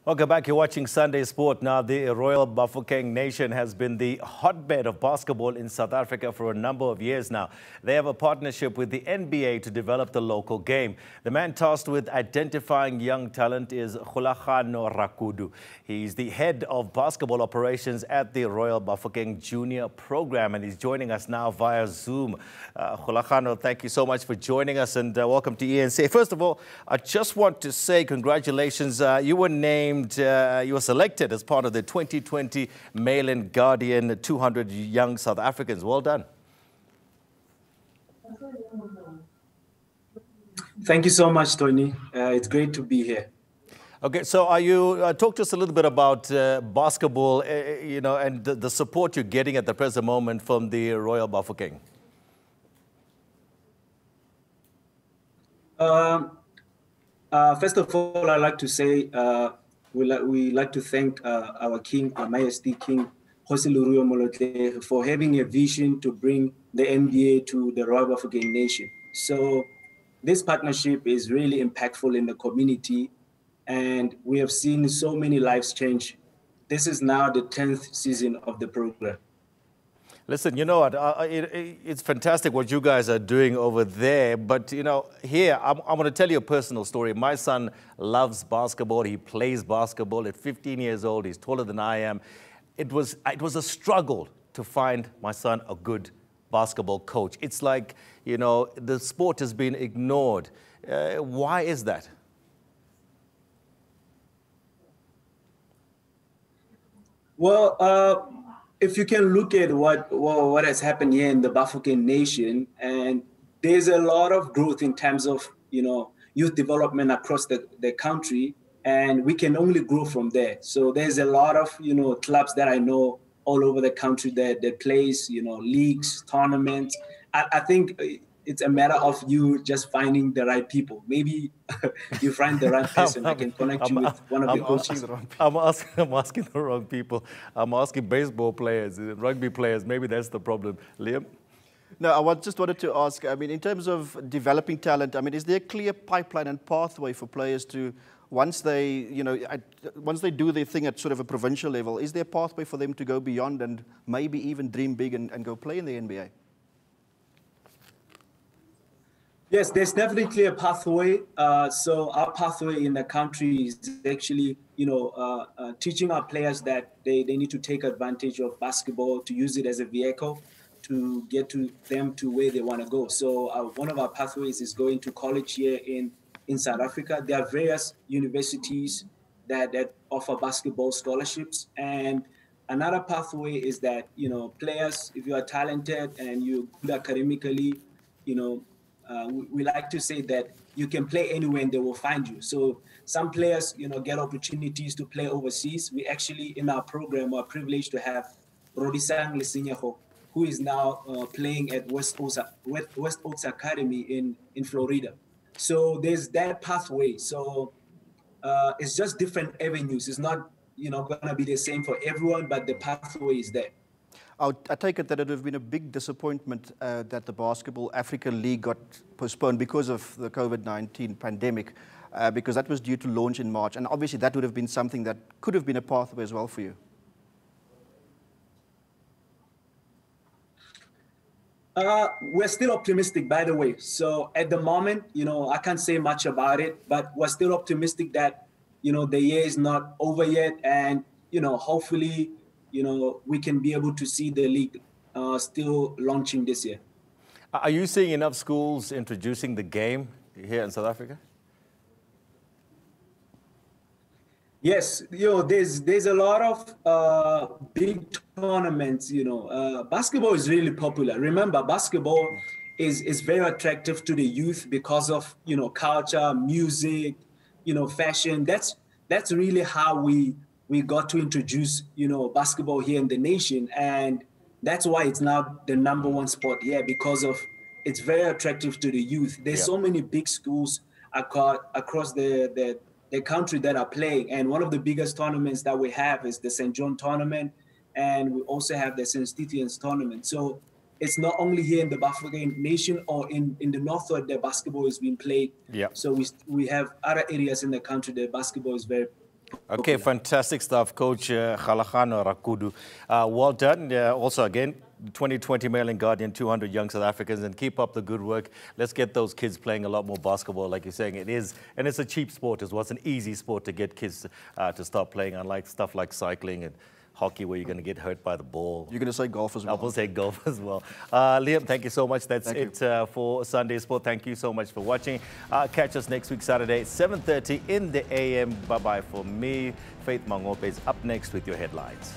Welcome back. You're watching Sunday Sport. Now, the Royal Bafokeng Nation has been the hotbed of basketball in South Africa for a number of years now. They have a partnership with the NBA to develop the local game. The man tasked with identifying young talent is Kgolagano Rakhudu. He's the head of basketball operations at the Royal Bafokeng Junior program, and he's joining us now via Zoom. Kgolagano, thank you so much for joining us, and welcome to ENC. First of all, I just want to say congratulations. You were named you were selected as part of the 2020 Mail and Guardian 200 Young South Africans. Well done. Thank you so much, Tony. It's great to be here. Okay, so are you talk to us a little bit about basketball, and the support you're getting at the present moment from the Royal Bafokeng. First of all, I'd like to say we like to thank our King, Our Majesty King Jose Luruyo Molotle, for having a vision to bring the NBA to the Royal Bafokeng Nation. So this partnership is really impactful in the community, and we have seen so many lives change. This is now the 10th season of the program. Listen, you know what, it's fantastic what you guys are doing over there, but here, I'm going to tell you a personal story. My son loves basketball. He plays basketball at 15 years old. He's taller than I am. It was a struggle to find my son a good basketball coach. It's like, the sport has been ignored. Why is that? Well, if you can look at what has happened here in the Bafokeng Nation, and there's a lot of growth in terms of youth development across the country, and we can only grow from there. So there's a lot of clubs that I know all over the country that plays leagues, tournaments. I think it's a matter of you just finding the right people. Maybe you find the right person. I can connect you with one of your coaches. I'm asking the wrong people. I'm asking baseball players, rugby players. Maybe that's the problem. Liam? No, I just wanted to ask, in terms of developing talent, is there a clear pipeline and pathway for players to, once they do their thing at sort of a provincial level, is there a pathway for them to go beyond and maybe even dream big and go play in the NBA? Yes, there's definitely a pathway. So our pathway in the country is actually, teaching our players that they need to take advantage of basketball, to use it as a vehicle to get to them to where they want to go. So one of our pathways is going to college here in South Africa. There are various universities that offer basketball scholarships. And another pathway is that, players, if you are talented and you're good academically, we like to say that you can play anywhere and they will find you. So some players, get opportunities to play overseas. We actually, in our program, are privileged to have Rodisang Lesinyaho, who is now playing at West Oaks Academy in Florida. So there's that pathway. So it's just different avenues. It's not, going to be the same for everyone, but the pathway is there. I take it that it would have been a big disappointment that the Basketball Africa League got postponed because of the COVID-19 pandemic, because that was due to launch in March. And obviously that would have been something that could have been a pathway as well for you. We're still optimistic, by the way. So at the moment, I can't say much about it, but we're still optimistic that, the year is not over yet. And, hopefully, we can be able to see the league still launching this year. Are you seeing enough schools introducing the game here in South Africa? Yes, there's a lot of big tournaments. Basketball is really popular. Remember, basketball is very attractive to the youth because of culture, music, fashion. That's really how we got to introduce, basketball here in the nation. And that's why it's now the #1 sport here, because of it's very attractive to the youth. There's so many big schools across the country that are playing. And one of the biggest tournaments that we have is the St. John tournament. And we also have the St. Stephen's tournament. So it's not only here in the Bafokeng Nation or in the north that basketball is being played. Yeah. So we have other areas in the country that basketball is very Okay, fantastic stuff, Coach Kgolagano Rakhudu. Well done. Also, again, 2020 Mail and Guardian, 200 young South Africans, and keep up the good work. Let's get those kids playing a lot more basketball, like you're saying. It is, and it's a cheap sport as well. It's an easy sport to get kids to start playing, unlike stuff like cycling and hockey where you're going to get hurt by the ball. You're going to say golf as well. I will say golf as well. Liam, thank you so much. That's it for Sunday Sport. Thank you so much for watching. Catch us next week, Saturday, 7:30 in the AM. Bye-bye for me. Faith Mangope is up next with your headlines.